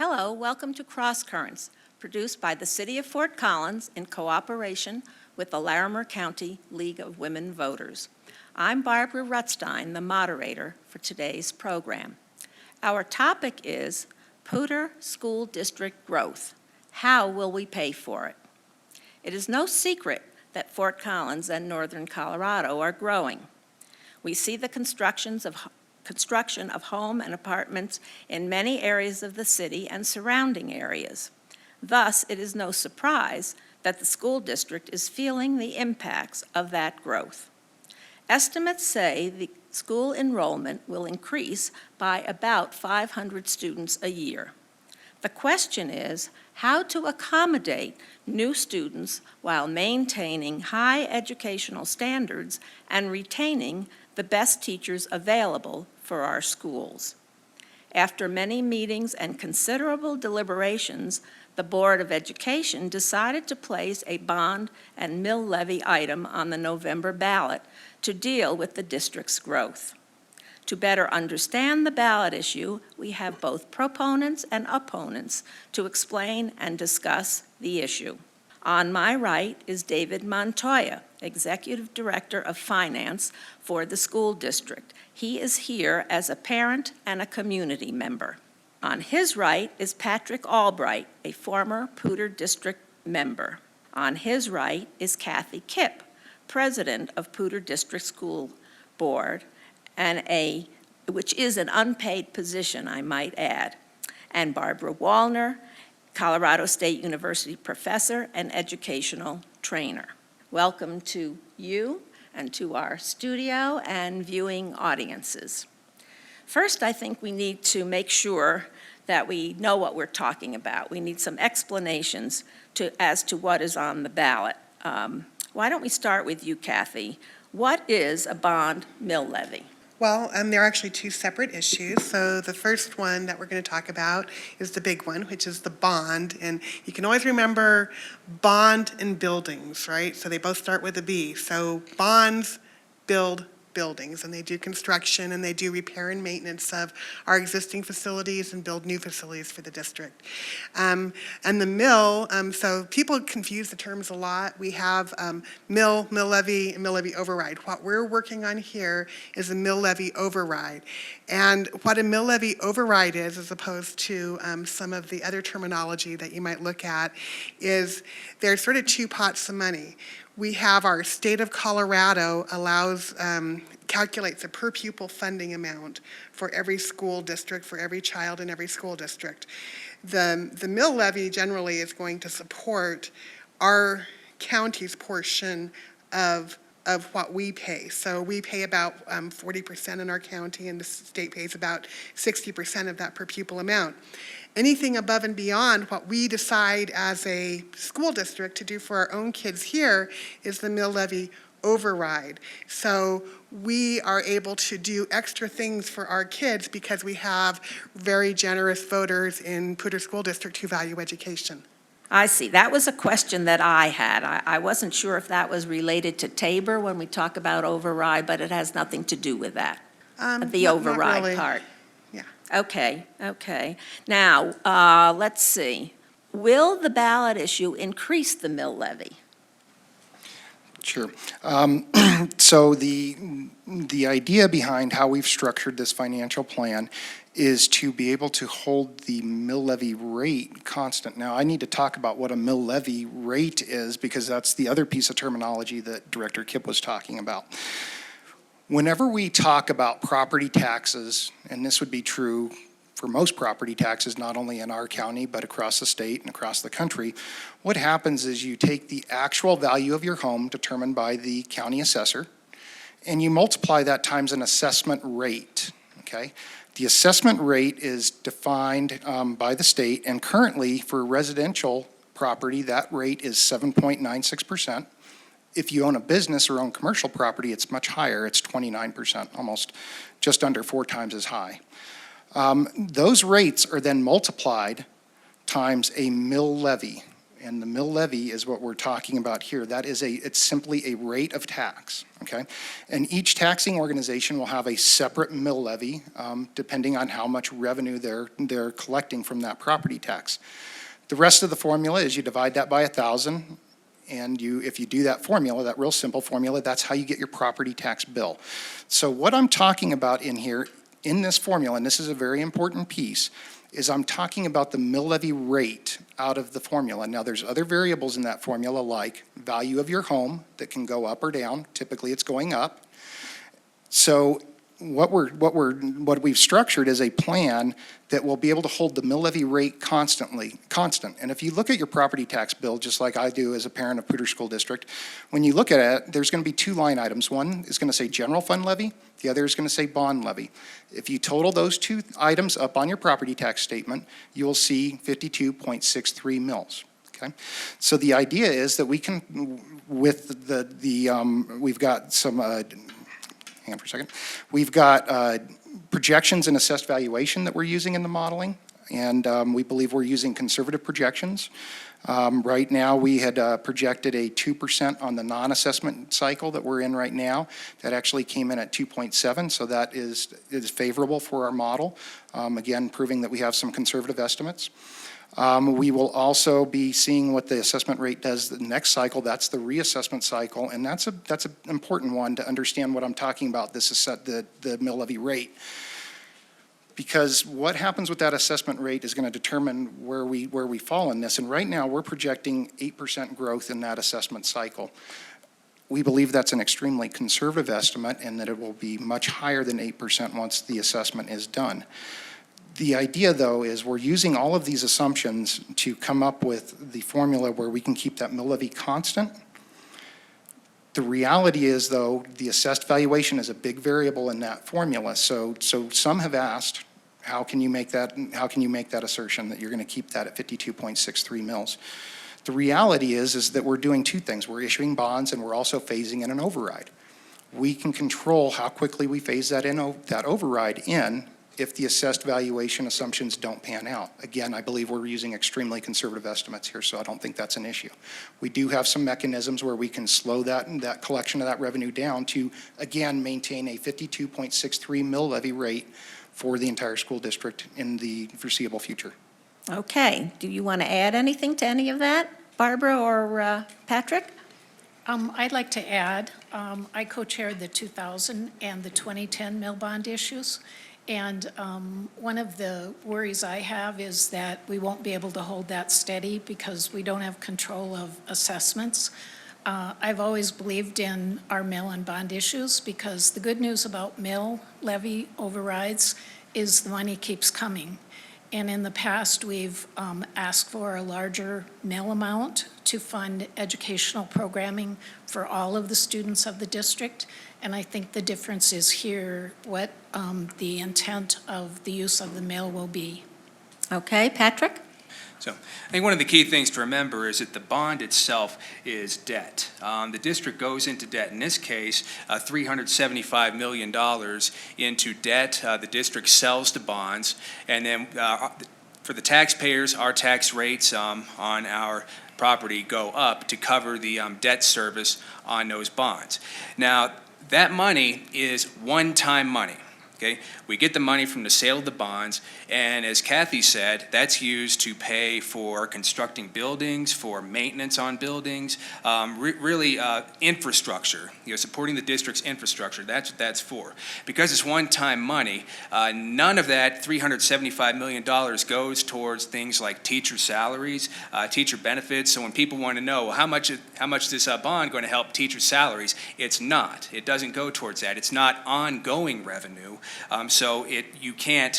Hello, welcome to CrossCurrents, produced by the City of Fort Collins in cooperation with the Larimer County League of Women Voters. I'm Barbara Rutstein, the moderator for today's program. Our topic is Poudre School District growth. How will we pay for it? It is no secret that Fort Collins and northern Colorado are growing. We see the construction of home and apartments in many areas of the city and surrounding areas. Thus, it is no surprise that the school district is feeling the impacts of that growth. Estimates say the school enrollment will increase by about 500 students a year. The question is how to accommodate new students while maintaining high educational standards and retaining the best teachers available for our schools. After many meetings and considerable deliberations, the Board of Education decided to place a bond and mill levy item on the November ballot to deal with the district's growth. To better understand the ballot issue, we have both proponents and opponents to explain and discuss the issue. On my right is David Montoya, Executive Director of Finance for the school district. He is here as a parent and a community member. On his right is Patrick Albright, a former Poudre District member. On his right is Cathy Kipp, President of Poudre District School Board, which is an unpaid position, I might add, and Barbara Wallner, Colorado State University professor and educational trainer. Welcome to you and to our studio and viewing audiences. First, I think we need to make sure that we know what we're talking about. We need some explanations as to what is on the ballot. Why don't we start with you, Cathy? What is a bond mill levy? Well, there are actually two separate issues. So the first one that we're going to talk about is the big one, which is the bond. And you can always remember bond and buildings, right? So they both start with a B. So bonds build buildings, and they do construction and they do repair and maintenance of our existing facilities and build new facilities for the district. And the mill, so people confuse the terms a lot. We have mill levy, and mill levy override. What we're working on here is a mill levy override. And what a mill levy override is, as opposed to some of the other terminology that you might look at, is there's sort of two pots of money. We have our state of Colorado calculates a per pupil funding amount for every school district, for every child in every school district. The mill levy generally is going to support our county's portion of what we pay. So we pay about 40% in our county, and the state pays about 60% of that per pupil amount. Anything above and beyond what we decide as a school district to do for our own kids here is the mill levy override. So we are able to do extra things for our kids because we have very generous voters in Poudre School District who value education. I see. That was a question that I had. I wasn't sure if that was related to Tabor when we talk about override, but it has nothing to do with that, the override really. part. Yeah. Okay. Now, let's see. Will the ballot issue increase the mill levy? Sure. So the idea behind how we've structured this financial plan is to be able to hold the mill levy rate constant. Now, I need to talk about what a mill levy rate is because that's the other piece of terminology that Director Kipp was talking about. Whenever we talk about property taxes, and this would be true for most property taxes, not only in our county, but across the state and across the country, what happens is you take the actual value of your home determined by the county assessor, and you multiply that times an assessment rate, okay? The assessment rate is defined by the state, and currently for residential property, that rate is 7.96%. If you own a business or own commercial property, it's much higher. It's 29%, almost just under 4 times as high. Those rates are then multiplied times a mill levy. And the mill levy is what we're talking about here. That is it's simply a rate of tax, okay? And each taxing organization will have a separate mill levy, depending on how much revenue they're collecting from that property tax. The rest of the formula is you divide that by 1,000, and if you do that formula, that real simple formula, that's how you get your property tax bill. So what I'm talking about in here, in this formula, and this is a very important piece, is I'm talking about the mill levy rate out of the formula. Now, there's other variables in that formula, like value of your home that can go up or down. Typically, it's going up. So what we've structured is a plan that will be able to hold the mill levy rate constant. And if you look at your property tax bill, just like I do as a parent of Poudre School District, when you look at it, there's going to be two line items. One is going to say general fund levy. The other is going to say bond levy. If you total those two items up on your property tax statement, you will see 52.63 mils. Okay, so the idea is that we can, with we've got some. Hang on for a second. We've got projections and assessed valuation that we're using in the modeling, and we believe we're using conservative projections. Right now, we had projected a 2% on the non-assessment cycle that we're in right now. That actually came in at 2.7, so that is favorable for our model. Again, proving that we have some conservative estimates. We will also be seeing what the assessment rate does the next cycle. That's the reassessment cycle, and that's an important one to understand what I'm talking about. This is the mill levy rate, because what happens with that assessment rate is going to determine where we fall in this. And right now, we're projecting 8% growth in that assessment cycle. We believe that's an extremely conservative estimate, and that it will be much higher than 8% once the assessment is done. The idea, though, is we're using all of these assumptions to come up with the formula where we can keep that mill levy constant. The reality is, though, the assessed valuation is a big variable in that formula. So some have asked, how can you make that assertion that you're going to keep that at 52.63 mils? The reality is that we're doing two things. We're issuing bonds, and we're also phasing in an override. We can control how quickly we phase that override in if the assessed valuation assumptions don't pan out. Again, I believe we're using extremely conservative estimates here, so I don't think that's an issue. We do have some mechanisms where we can slow that collection of that revenue down to, again, maintain a 52.63 mill levy rate for the entire school district in the foreseeable future. Okay. Do you want to add anything to any of that, Barbara or Patrick? I'd like to add, I co-chaired the 2000 and the 2010 mill bond issues. And one of the worries I have is that we won't be able to hold that steady because we don't have control of assessments. I've always believed in our mill and bond issues because the good news about mill levy overrides is the money keeps coming. And in the past, we've asked for a larger mill amount to fund educational programming for all of the students of the district. And I think the difference is here what the intent of the use of the mill will be. Okay, Patrick? So I think one of the key things to remember is that the bond itself is debt. The district goes into debt, in this case, $375 million into debt. The district sells the bonds, and then for the taxpayers, our tax rates on our property go up to cover the debt service on those bonds. Now, that money is one-time money. Okay, we get the money from the sale of the bonds, and as Cathy said, that's used to pay for constructing buildings, for maintenance on buildings, really infrastructure, supporting the district's infrastructure. That's what that's for. Because it's one-time money, none of that $375 million goes towards things like teacher salaries, teacher benefits. So when people want to know, well, how much is this bond going to help teacher salaries, it's not. It doesn't go towards that. It's not ongoing revenue. So you can't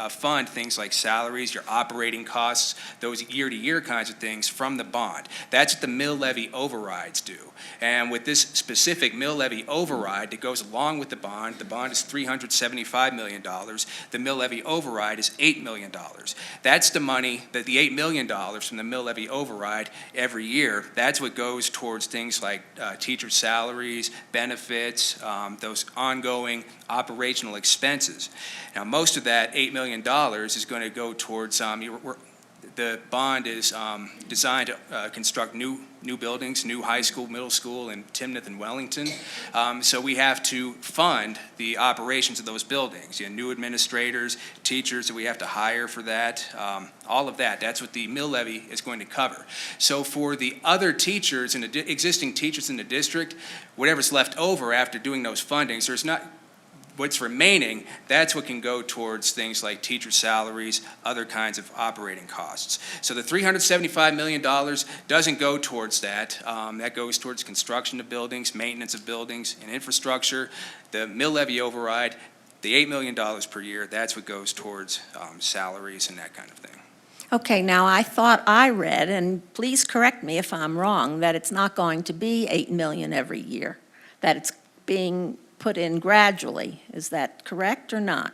fund things like salaries, your operating costs, those year-to-year kinds of things from the bond. That's what the mill levy overrides do. And with this specific mill levy override that goes along with the bond is $375 million. The mill levy override is $8 million. That's the money, the $8 million from the mill levy override every year. That's what goes towards things like teacher salaries, benefits, those ongoing operational expenses. Now, most of that $8 million is going to go towards the bond is designed to construct new buildings, new high school, middle school in Timnath and Wellington. So we have to fund the operations of those buildings. You know, new administrators, teachers that we have to hire for that, all of that. That's what the mill levy is going to cover. So for the other teachers and existing teachers in the district, whatever's left over after doing those fundings, there's not. What's remaining, that's what can go towards things like teacher salaries, other kinds of operating costs. So the $375 million doesn't go towards that. That goes towards construction of buildings, maintenance of buildings, and infrastructure. The mill levy override, the $8 million per year, that's what goes towards salaries and that kind of thing. Okay, now I thought I read, and please correct me if I'm wrong, that it's not going to be 8 million every year, that it's being put in gradually. Is that correct or not?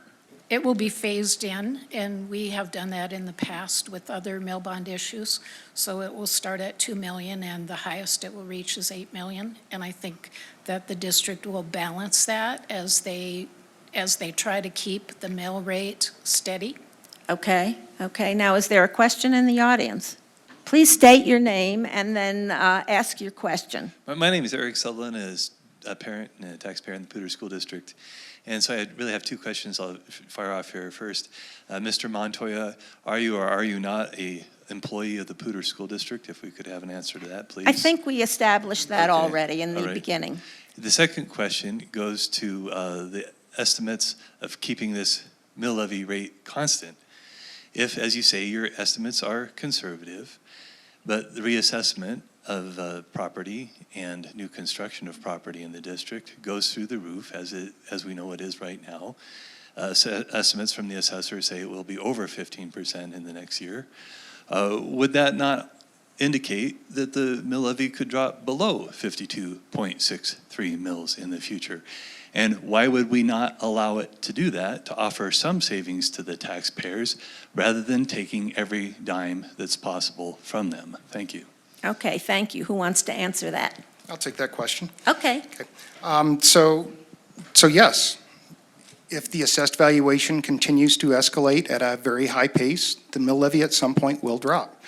It will be phased in, and we have done that in the past with other mill bond issues. So it will start at 2 million, and the highest it will reach is 8 million. And I think that the district will balance that as they try to keep the mill rate steady. Okay, now is there a question in the audience? Please state your name and then ask your question. My name is Eric Sutherland, as a parent and a taxpayer in the Poudre School District. And so I really have two questions I'll fire off here. First, Mr. Montoya, are you or are you not a employee of the Poudre School District? If we could have an answer to that, please. I think we established that Okay, already in the all right. beginning. The second question goes to the estimates of keeping this mill levy rate constant. If, as you say, your estimates are conservative, but the reassessment of property and new construction of property in the district goes through the roof, as we know it is right now. So estimates from the assessor say it will be over 15% in the next year. Would that not indicate that the mill levy could drop below 52.63 mils in the future? And why would we not allow it to do that, to offer some savings to the taxpayers, rather than taking every dime that's possible from them? Thank you. Okay, thank you. Who wants to answer that? I'll take that question. Okay. So yes, if the assessed valuation continues to escalate at a very high pace, the mill levy at some point will drop.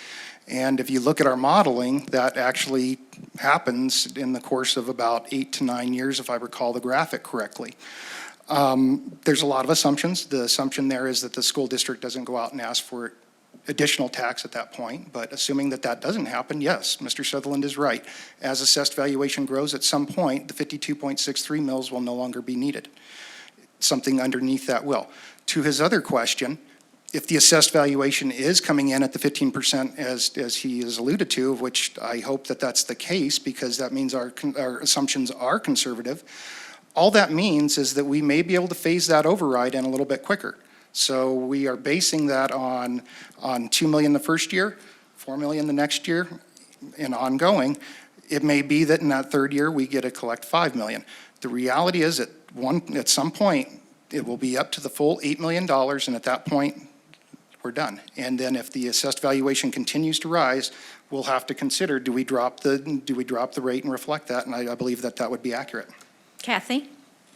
And if you look at our modeling, that actually happens in the course of about 8 to 9 years, if I recall the graphic correctly. There's a lot of assumptions. The assumption there is that the school district doesn't go out and ask for additional tax at that point, but assuming that that doesn't happen, yes, Mr. Sutherland is right. As assessed valuation grows, at some point, the 52.63 mils will no longer be needed. Something underneath that will. To his other question, if the assessed valuation is coming in at the 15% as he has alluded to, which I hope that that's the case, because that means our assumptions are conservative, all that means is that we may be able to phase that override in a little bit quicker. So we are basing that on 2 million the first year, 4 million the next year, and ongoing. It may be that in that third year we get to collect 5 million. The reality is at some point it will be up to the full $8 million, and at that point we're done. And then if the assessed valuation continues to rise, we'll have to consider, do we drop the rate and reflect that? And I believe that would be accurate. Kathy?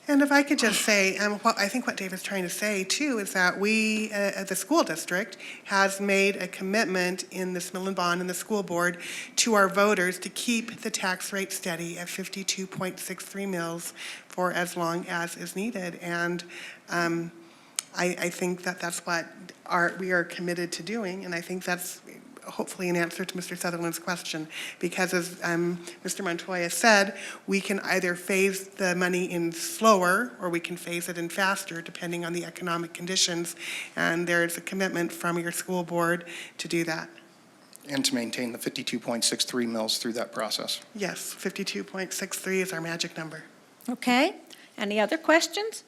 And if I could just say, I think what Dave is trying to say too is that we, the school district, has made a commitment in this mill and bond and the school board to our voters to keep the tax rate steady at 52.63 mils for as long as is needed. And I think that that's what we are committed to doing, and I think that's hopefully an answer to Mr. Sutherland's question, because as Mr. Montoya said, we can either phase the money in slower or we can phase it in faster depending on the economic conditions, and there's a commitment from your school board to do that. And to maintain the 52.63 mils through that process. Yes, 52.63 is our magic number. Okay. Any other questions?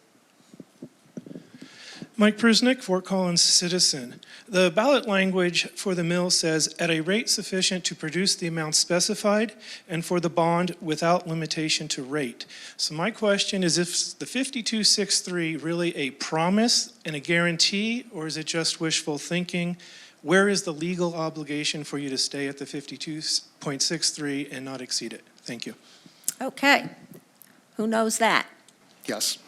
Mike Prusnick, Fort Collins citizen. The ballot language for the mill says, at a rate sufficient to produce the amount specified, and for the bond without limitation to rate. So my question is, if the 52.63 really a promise and a guarantee, or is it just wishful thinking? Where is the legal obligation for you to stay at the 52.63 and not exceed it? Thank you. Okay. Who knows that? Yes.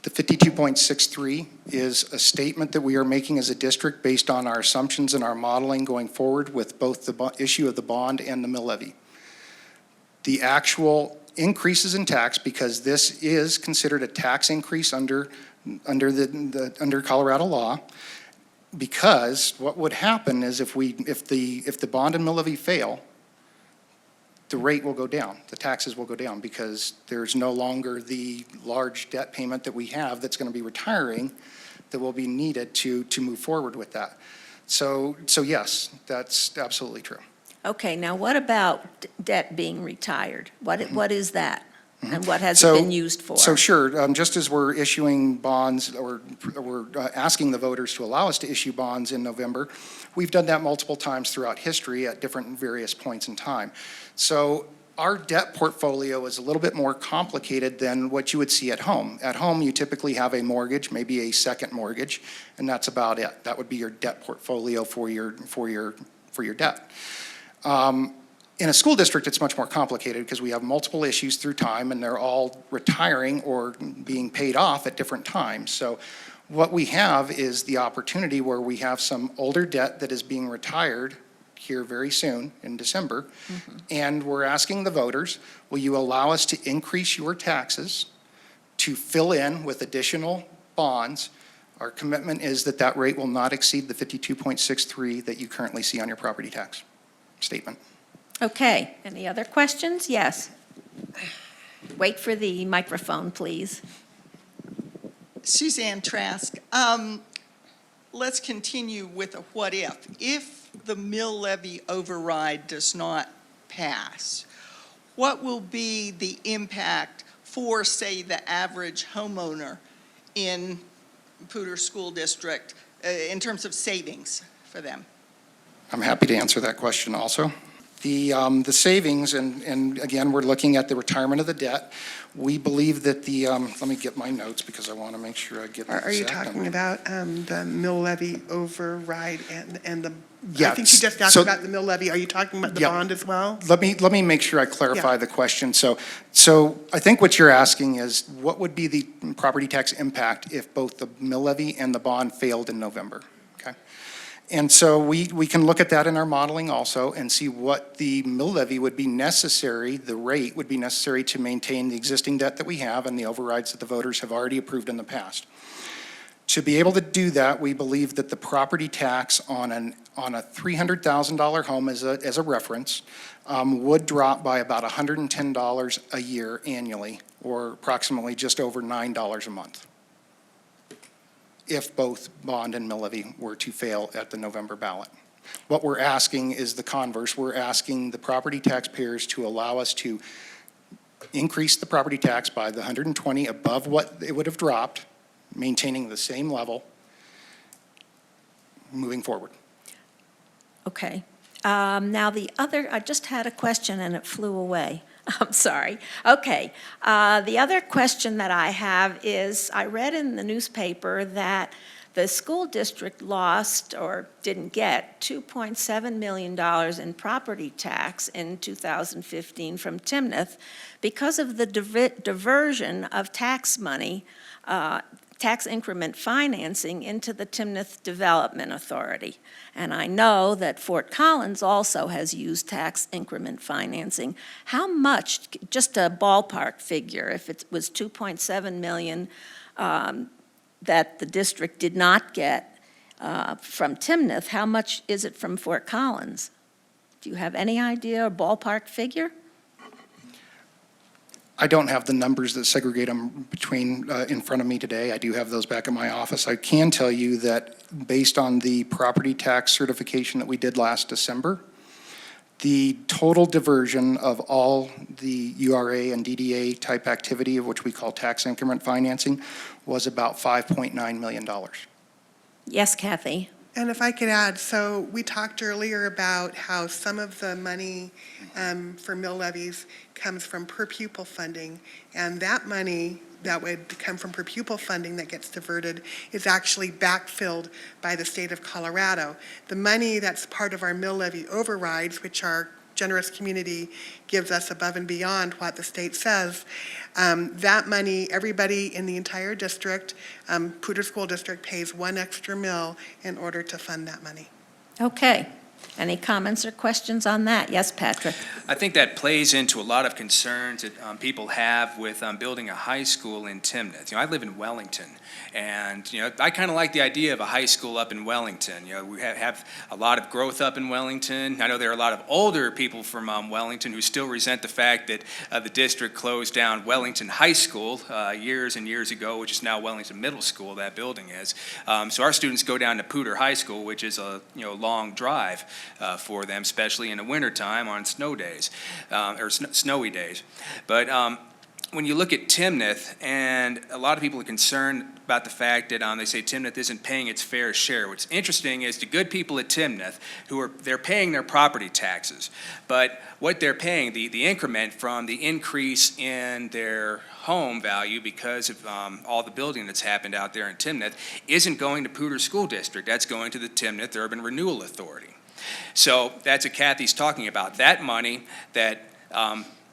The 52.63 is a statement that we are making as a district based on our assumptions and our modeling going forward with both the issue of the bond and the mill levy. The actual increases in tax, because this is considered a tax increase under Colorado law, because what would happen is if the bond and mill levy fail, the rate will go down, the taxes will go down, because there's no longer the large debt payment that we have that's going to be retiring that will be needed to move forward with that. So yes, that's absolutely true. Okay, now what about debt being retired? What is that? And what has it So- been used for? So sure, just as we're issuing bonds, or we're asking the voters to allow us to issue bonds in November, we've done that multiple times throughout history at different various points in time. So our debt portfolio is a little bit more complicated than what you would see at home. At home, you typically have a mortgage, maybe a second mortgage, and that's about it. That would be your debt portfolio for your debt. In a school district, it's much more complicated because we have multiple issues through time, and they're all retiring or being paid off at different times. So what we have is the opportunity where we have some older debt that is being retired here very soon in December, and we're asking the voters, will you allow us to increase your taxes to fill in with additional bonds? Our commitment is that that rate will not exceed the 52.63 that you currently see on your property tax statement. Okay, any other questions? Yes. Wait for the microphone, please. Suzanne Trask. Let's continue with a what if. If the mill levy override does not pass, what will be the impact for, say, the average homeowner in Poudre School District in terms of savings for them? I'm happy to answer that question also. The savings, and again, we're looking at the retirement of the debt. We believe that let me get my notes because I want to make sure I get the Are you exact talking number. about the mill levy override and the, Yeah, I think you just talked so- about the mill levy. Are you talking about the Yeah. bond as well? Let me make sure I clarify Yeah. the question. So I think what you're asking is, what would be the property tax impact if both the mill levy and the bond failed in November? Okay. And so we can look at that in our modeling also and see what the mill levy would be necessary, the rate would be necessary to maintain the existing debt that we have and the overrides that the voters have already approved in the past. To be able to do that, we believe that the property tax on a $300,000 home as a reference would drop by about $110 a year annually, or approximately just over $9 a month, if both bond and mill levy were to fail at the November ballot. What we're asking is the converse. We're asking the property taxpayers to allow us to increase the property tax by the 120 above what it would have dropped, maintaining the same level moving forward. Okay. Now the other, I just had a question and it flew away. I'm sorry. Okay. The other question that I have is, I read in the newspaper that the school district lost or didn't get $2.7 million in property tax in 2015 from Timnath because of the diversion of tax money, tax increment financing into the Timnath Development Authority. And I know that Fort Collins also has used tax increment financing. How much, just a ballpark figure, if it was 2.7 million that the district did not get from Timnath, how much is it from Fort Collins? Do you have any idea or ballpark figure? I don't have the numbers that segregate them between in front of me today. I do have those back in my office. I can tell you that based on the property tax certification that we did last December, the total diversion of all the URA and DDA type activity, of which we call tax increment financing, was about $5.9 million. Yes, Kathy? And if I could add, so we talked earlier about how some of the money for mill levies comes from per pupil funding, and that money that would come from per pupil funding that gets diverted is actually backfilled by the state of Colorado. The money that's part of our mill levy overrides, which are generous community gives us above and beyond what the state says, that money, everybody in the entire district, Poudre School District pays 1 extra mill in order to fund that money. Okay. Any comments or questions on that? Yes, Patrick? I think that plays into a lot of concerns that people have with building a high school in Timnath. I live in Wellington, and I kind of like the idea of a high school up in Wellington. We have a lot of growth up in Wellington. I know there are a lot of older people from Wellington who still resent the fact that the district closed down Wellington High School years and years ago, which is now Wellington Middle School, that building is. So our students go down to Poudre High School, which is a long drive for them, especially in the wintertime on snow days, or snowy days. But when you look at Timnath, and a lot of people are concerned about the fact that they say Timnath isn't paying its fair share. What's interesting is the good people at Timnath, they're paying their property taxes, but what they're paying, the increment from the increase in their home value because of all the building that's happened out there in Timnath, isn't going to Poudre School District. That's going to the Timnath Urban Renewal Authority. So that's what Cathy's talking about. That money that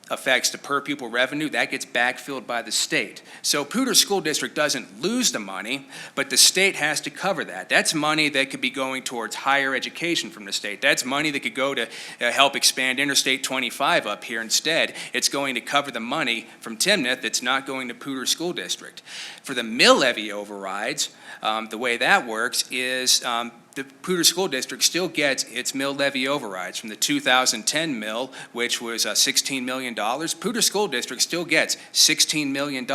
affects the per pupil revenue, that gets backfilled by the state. So Poudre School District doesn't lose the money, but the state has to cover that. That's money that could be going towards higher education from the state. That's money that could go to help expand Interstate 25 up here instead. It's going to cover the money from Timnath that's not going to Poudre School District. For the mill levy overrides, the way that works is the Poudre School District still gets its mill levy overrides from the 2010 mill, which was $16 million. Poudre School District still gets $16 million.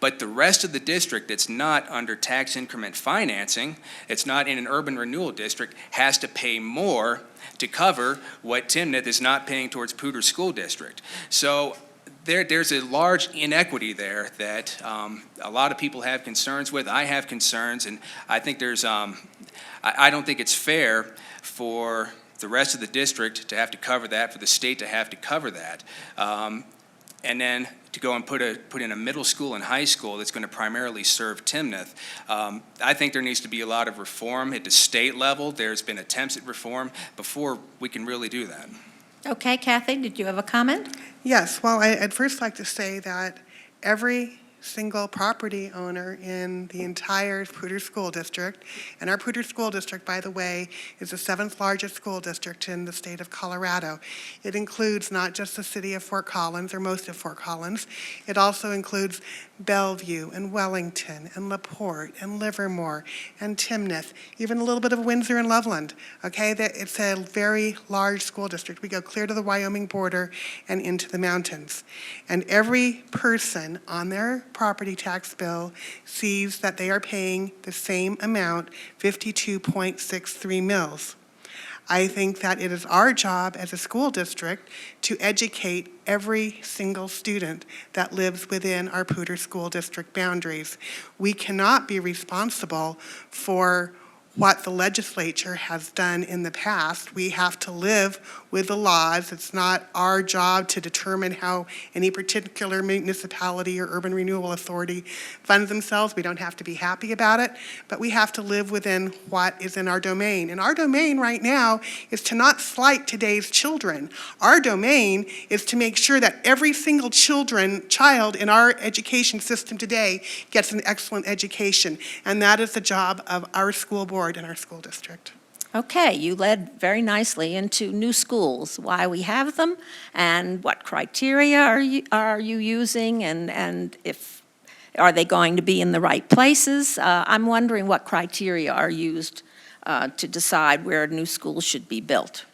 But the rest of the district that's not under tax increment financing, it's not in an urban renewal district, has to pay more to cover what Timnath is not paying towards Poudre School District. So there's a large inequity there that a lot of people have concerns with. I have concerns, and I think there's I don't think it's fair for the rest of the district to have to cover that, for the state to have to cover that, and then to go and put in a middle school and high school that's going to primarily serve Timnath. I think there needs to be a lot of reform at the state level. There's been attempts at reform before we can really do that. Okay, Cathy, did you have a comment? Yes, well, I'd first like to say that every single property owner in the entire Poudre School District, and our Poudre School District, by the way, is the 7th largest school district in the state of Colorado. It includes not just the city of Fort Collins, or most of Fort Collins, it also includes Bellevue and Wellington and LaPorte and Livermore and Timnath, even a little bit of Windsor and Loveland. Okay, it's a very large school district. We go clear to the Wyoming border and into the mountains. And every person on their property tax bill sees that they are paying the same amount, 52.63 mills. I think that it is our job as a school district to educate every single student that lives within our Poudre School District boundaries. We cannot be responsible for what the legislature has done in the past. We have to live with the laws. It's not our job to determine how any particular municipality or urban renewal authority funds themselves. We don't have to be happy about it, but we have to live within what is in our domain. And our domain right now is to not slight today's children. Our domain is to make sure that every single child in our education system today gets an excellent education. And that is the job of our school board and our school district. Okay, you led very nicely into new schools, why we have them, and what criteria are you using, and if are they going to be in the right places? I'm wondering what criteria are used to decide where new schools should be built.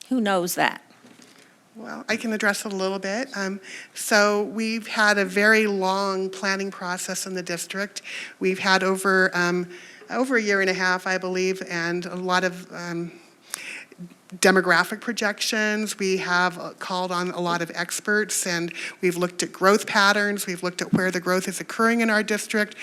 Who knows that? Well, I can address it a little bit. So we've had a very long planning process in the district. We've had over a year and a half, I believe, and a lot of demographic projections. We have called on a lot of experts, and we've looked at growth patterns. We've looked at where the growth is occurring in our district,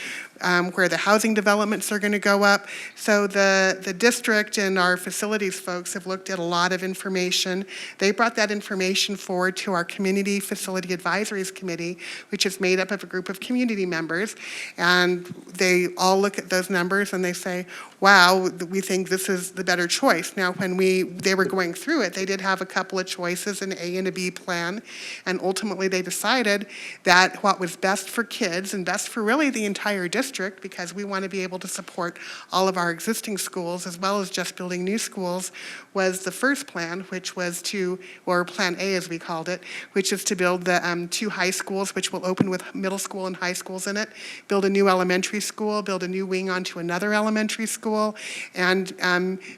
where the housing developments are going to go up. So the district and our facilities folks have looked at a lot of information. They brought that information forward to our Community Facility Advisories Committee, which is made up of a group of community members, and they all look at those numbers and they say, wow, we think this is the better choice. Now, when they were were going through it, they did have a couple of choices, an A and a B plan, and ultimately they decided that what was best for kids and best for really the entire district, because we want to be able to support all of our existing schools as well as just building new schools, was the first plan, which was to, or Plan A as we called it, which is to build the 2 high schools, which will open with middle school and high schools in it, build a new elementary school, build a new wing onto another elementary school, and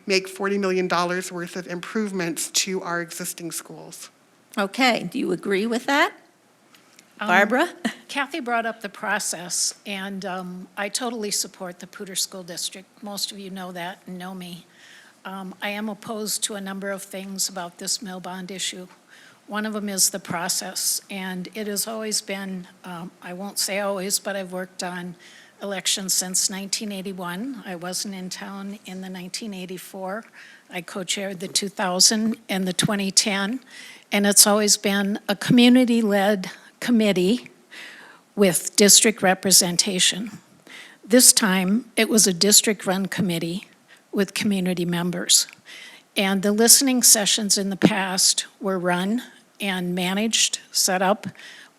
make $40 million worth of improvements to our existing schools. Okay, do you agree with that? Barbara? Cathy brought up the process, and I totally support the Poudre School District. Most of you know that and know me. I am opposed to a number of things about this mill bond issue. One of them is the process, and it has always been, I won't say always, but I've worked on elections since 1981. I wasn't in town in the 1984. I co-chaired the 2000 and the 2010, and it's always been a community-led committee with district representation. This time, it was a district-run committee with community members. And the listening sessions in the past were run and managed, set up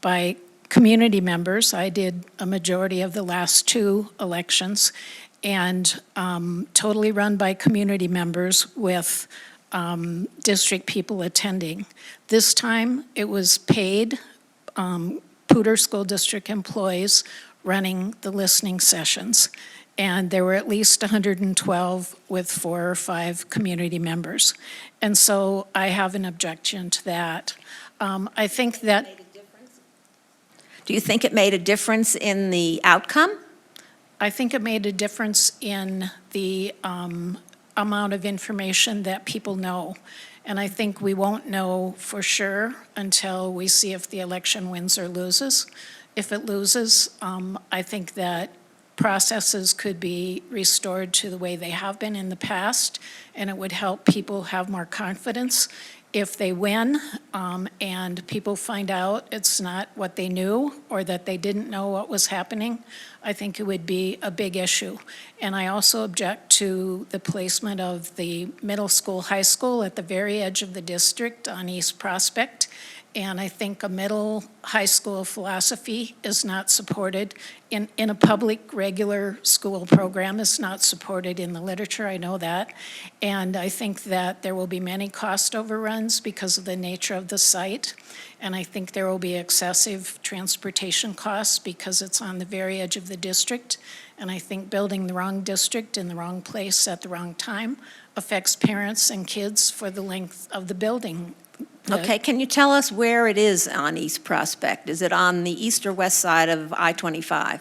by community members. I did a majority of the last 2 elections, and totally run by community members with district people attending. This time, it was paid Poudre School District employees running the listening sessions. And there were at least 112 with 4 or 5 community members. And so I have an objection to that. I think that... Do you think it made a difference in the outcome? I think it made a difference in the amount of information that people know. And I think we won't know for sure until we see if the election wins or loses. If it loses, I think that processes could be restored to the way they have been in the past, and it would help people have more confidence. If they win and people find out it's not what they knew or that they didn't know what was happening, I think it would be a big issue. And I also object to the placement of the middle school, high school at the very edge of the district on East Prospect. And I think a middle high school philosophy is not supported in a public regular school program, is not supported in the literature, I know that. And I think that there will be many cost overruns because of the nature of the site. And I think there will be excessive transportation costs because it's on the very edge of the district. And I think building the wrong district in the wrong place at the wrong time affects parents and kids for the length of the building. Okay, can you tell us where it is on East Prospect? Is it on the east or west side of I-25?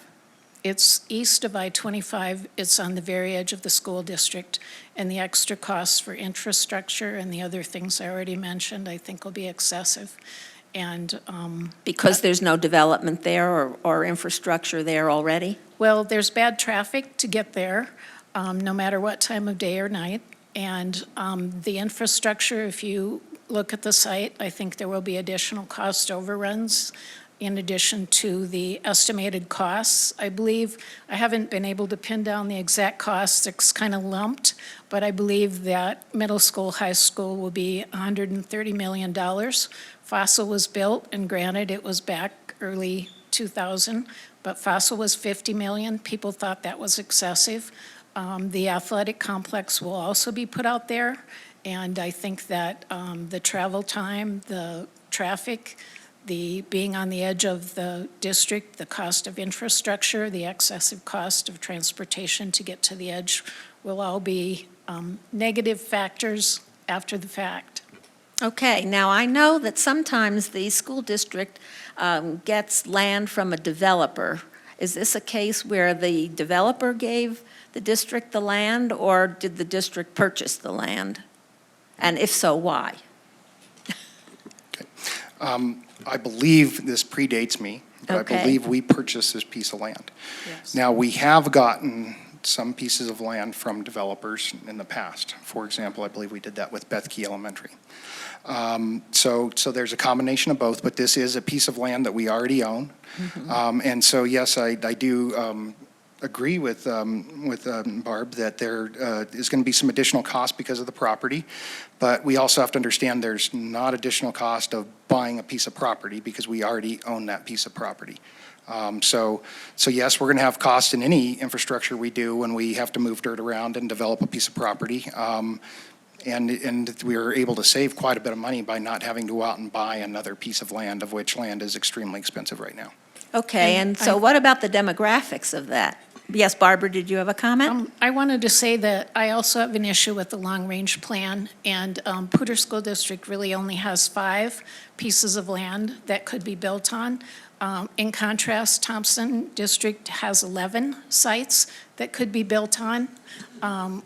It's east of I-25. It's on the very edge of the school district. And the extra costs for infrastructure and the other things I already mentioned, I think will be excessive. And Because there's no development there or infrastructure there already? well, there's bad traffic to get there, no matter what time of day or night. And the infrastructure, if you look at the site, I think there will be additional cost overruns in addition to the estimated costs. I believe, I haven't been able to pin down the exact costs, it's kind of lumped, but I believe that middle school, high school will be $130 million. Fossil was built, and granted, it was back early 2000, but Fossil was $50 million. People thought that was excessive. The athletic complex will also be put out there. And I think that the travel time, the traffic, the being on the edge of the district, the cost of infrastructure, the excessive cost of transportation to get to the edge will all be negative factors after the fact. Okay, now I know that sometimes the school district gets land from a developer. Is this a case where the developer gave the district the land, or did the district purchase the land? And if so, why? I believe this predates me, but Okay. I believe we purchased this piece of land. Yes. Now, we have gotten some pieces of land from developers in the past. For example, I believe we did that with Bethke Elementary. So there's a combination of both, but this is a piece of land that we already own. And so, yes, I do agree with Barb that there is going to be some additional cost because of the property, but we also have to understand there's not additional cost of buying a piece of property because we already own that piece of property. So yes, we're going to have costs in any infrastructure we do when we have to move dirt around and develop a piece of property. And we are able to save quite a bit of money by not having to go out and buy another piece of land, of which land is extremely expensive right now. Okay, and so what about the demographics of that? Yes, Barbara, did you have a comment? I wanted to say that I also have an issue with the long-range plan, and Poudre School District really only has 5 pieces of land that could be built on. In contrast, Thompson District has 11 sites that could be built on.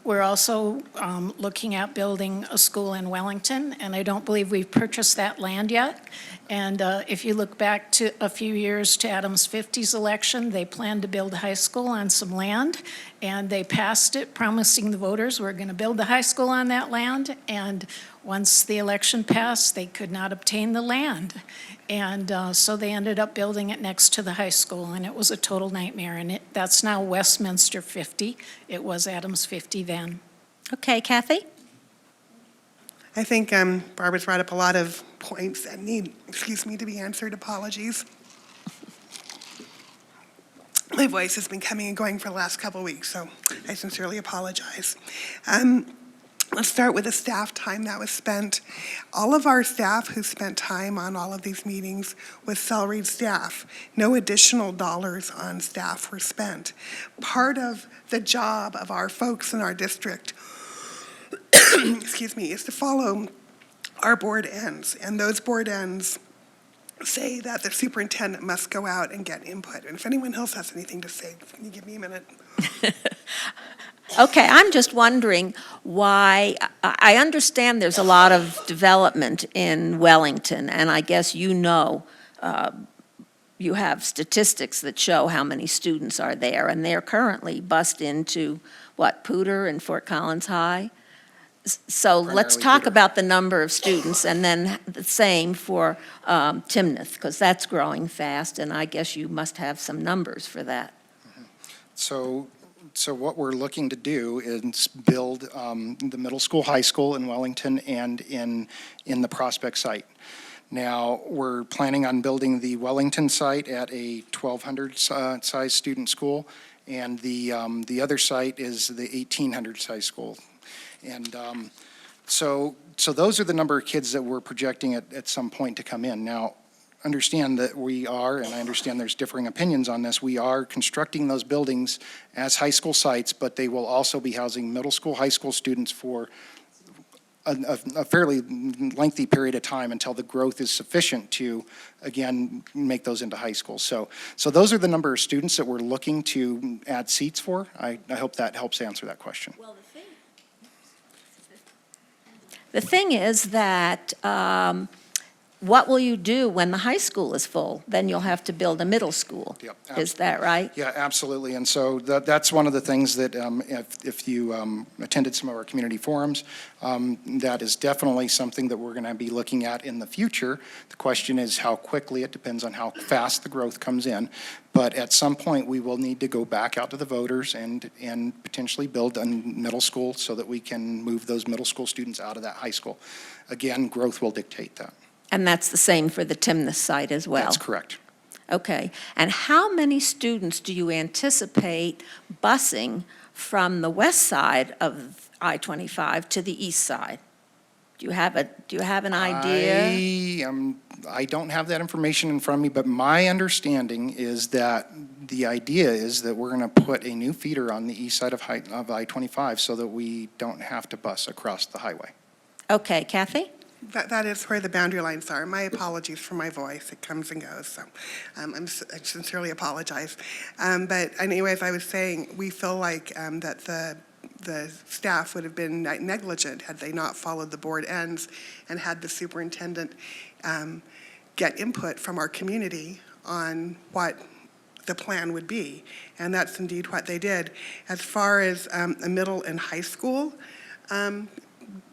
We're also looking at building a school in Wellington, and I don't believe we've purchased that land yet. And if you look back to a few years to Adams 50's election, they planned to build a high school on some land, and they passed it, promising the voters we're going to build the high school on that land. And once the election passed, they could not obtain the land. And so they ended up building it next to the high school, and it was a total nightmare. And that's now Westminster 50. It was Adams 50 then. Okay, Kathy? I think Barbara's brought up a lot of points that need, to be answered. Apologies. My voice has been coming and going for the last couple of weeks, so I sincerely apologize. Let's start with the staff time that was spent. All of our staff who spent time on all of these meetings was salaried staff. No additional dollars on staff were spent. Part of the job of our folks in our district is to follow our board ends, and those board ends say that the superintendent must go out and get input. And if anyone else has anything to say, can you give me a minute? Okay, I'm just wondering why, I understand there's a lot of development in Wellington, and I guess you have statistics that show how many students are there, and they're currently bused into, Poudre and Fort Collins High? So let's Primarily talk Poudre. about the number of students, and then the same for Timnath, because that's growing fast, and I guess you must have some numbers for that. So what we're looking to do is build the middle school, high school in Wellington and in the Prospect site. Now, we're planning on building the Wellington site at a 1,200 size student school, and the other site is the 1,800 size school. And so those are the number of kids that we're projecting at some point to come in. Now, understand that we are, and I understand there's differing opinions on this, we are constructing those buildings as high school sites, but they will also be housing middle school, high school students for a fairly lengthy period of time until the growth is sufficient to, again, make those into high schools. So those are the number of students that we're looking to add seats for. I hope that helps answer that question. Well, the thing is that what will you do when the high school is full? Then you'll have to build a middle school. Yep, Is that right? Yeah, absolutely. And so that's one of the things that if you attended some of our community forums, that is definitely something that we're going to be looking at in the future. The question is how quickly. It depends on how fast the growth comes in. But at some point, we will need to go back out to the voters and potentially build a middle school so that we can move those middle school students out of that high school. Again, growth will dictate that. And that's the same for the Timnath site as well? That's correct. Okay. And how many students do you anticipate busing from the west side of I-25 to the east side? Do you have an idea? I don't have that information in front of me, but my understanding is that the idea is that we're going to put a new feeder on the east side of I-25 so that we don't have to bus across the highway. Okay, Kathy? That is where the boundary lines are. My apologies for my voice. It comes and goes, so I sincerely apologize. But anyways, I was saying, we feel like that the staff would have been negligent had they not followed the board ends and had the superintendent get input from our community on what the plan would be. And that's indeed what they did. As far as a middle and high school,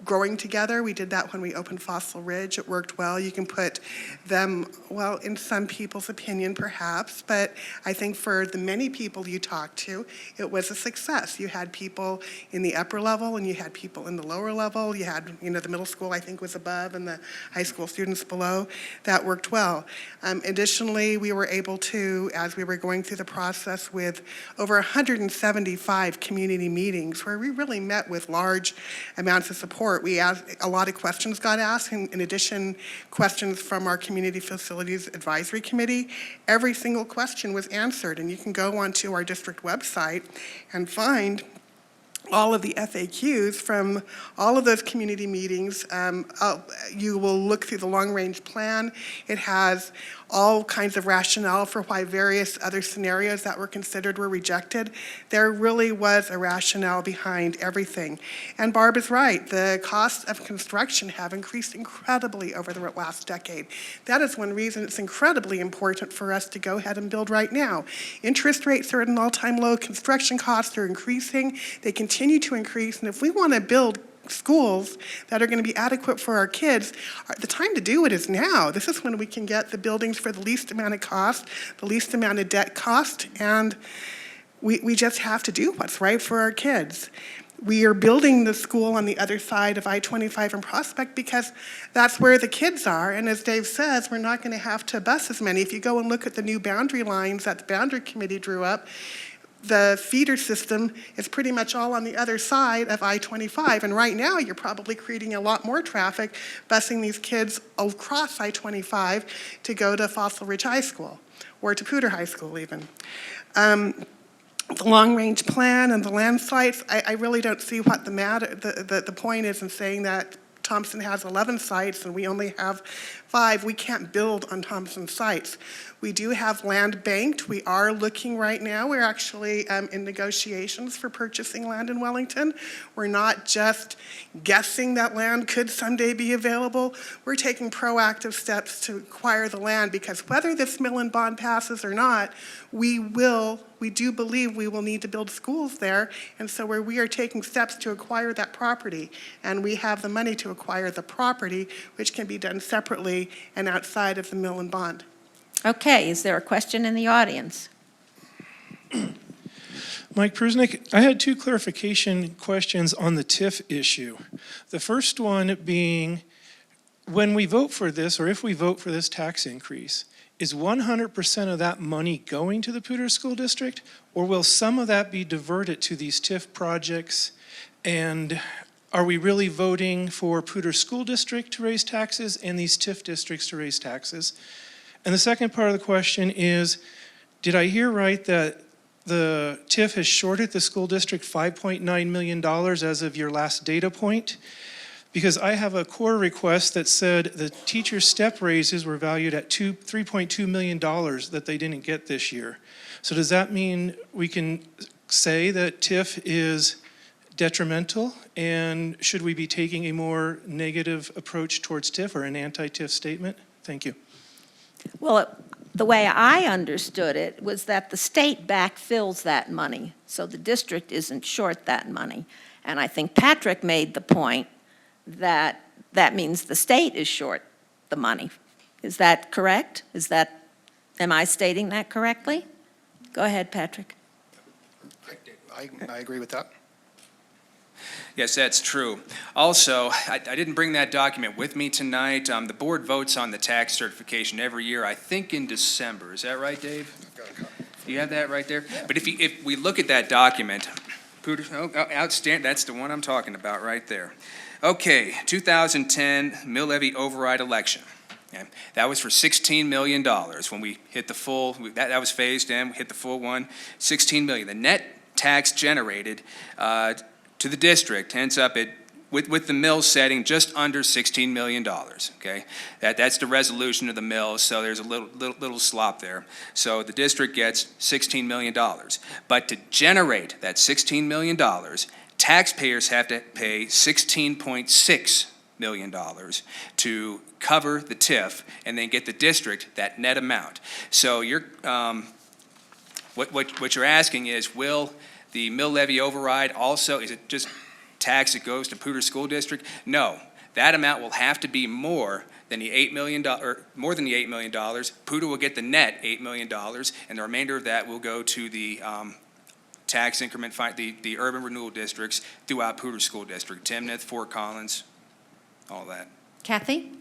growing together. We did that when we opened Fossil Ridge. It worked well. You can put them, well, in some people's opinion perhaps, but I think for the many people you talked to, it was a success. You had people in the upper level and you had people in the lower level. You had, the middle school I think was above and the high school students below. That worked well. Additionally, we were able to, as we were going through the process with over 175 community meetings where we really met with large amounts of support. We asked, a lot of questions got asked, and in addition, questions from our Community Facilities Advisory Committee. Every single question was answered, and you can go onto our district website and find all of the FAQs from all of those community meetings. You will look through the long-range plan. It has all kinds of rationale for why various other scenarios that were considered were rejected. There really was a rationale behind everything. And Barb is right. The costs of construction have increased incredibly over the last decade. That is one reason it's incredibly important for us to go ahead and build right now. Interest rates are at an all-time low. Construction costs are increasing. They continue to increase. And if we want to build schools that are going to be adequate for our kids, the time to do it is now. This is when we can get the buildings for the least amount of cost, the least amount of debt cost, and we just have to do what's right for our kids. We are building the school on the other side of I-25 and Prospect because that's where the kids are, and as Dave says, we're not going to have to bus as many. If you go and look at the new boundary lines that the boundary committee drew up, the feeder system is pretty much all on the other side of I-25. And right now, you're probably creating a lot more traffic, busing these kids across I-25 to go to Fossil Ridge High School, or to Poudre High School even. The long-range plan and the land sites, I really don't see what the point is in saying that Thompson has 11 sites and we only have 5. We can't build on Thompson sites. We do have land banked. We are looking right now. We're actually in negotiations for purchasing land in Wellington. We're not just guessing that land could someday be available. We're taking proactive steps to acquire the land because whether this mill and bond passes or not, we do believe we will need to build schools there. And so we are taking steps to acquire that property. And we have the money to acquire the property, which can be done separately and outside of the mill and bond. Okay, is there a question in the audience? Mike Prusnick, I had 2 clarification questions on the TIF issue. The first one being, when we vote for this, or if we vote for this tax increase, is 100% of that money going to the Poudre School District, or will some of that be diverted to these TIF projects? And are we really voting for Poudre School District to raise taxes and these TIF districts to raise taxes? And the second part of the question is, did I hear right that the TIF has shorted the school district $5.9 million as of your last data point? Because I have a core request that said the teacher step raises were valued at $3.2 million that they didn't get this year. So does that mean we can say that TIF is detrimental? And should we be taking a more negative approach towards TIF or an anti-TIF statement? Thank you. Well, the way I understood it was that the state backfills that money, so the district isn't short that money. And I think Patrick made the point that that means the state is short the money. Is that correct? Am I stating that correctly? Go ahead, Patrick. I agree with that. Yes, that's true. Also, I didn't bring that document with me tonight. The board votes on the tax certification every year, I think in December. Is that right, Dave? Do you have that right there? Yeah. But if we look at that document, outstanding, that's the one I'm talking about right there. Okay, 2010 mill levy override election. Okay. That was for $16 million when we hit the full, that was phased in, we hit the full one, $16 million. The net tax generated to the district ends up at, with the mill setting, just under $16 million, okay? That's the resolution of the mill, so there's a little slop there. So the district gets $16 million. But to generate that $16 million, taxpayers have to pay $16.6 million to cover the TIF and then get the district that net amount. So you're, what you're asking is, will the mill levy override also, is it just tax that goes to Poudre School District? No, that amount will have to be more than the $8 million, or more than the $8 million. Poudre will get the net $8 million, and the remainder of that will go to the tax increment, the urban renewal districts throughout Poudre School District, Timnath, Fort Collins, all that. Kathy?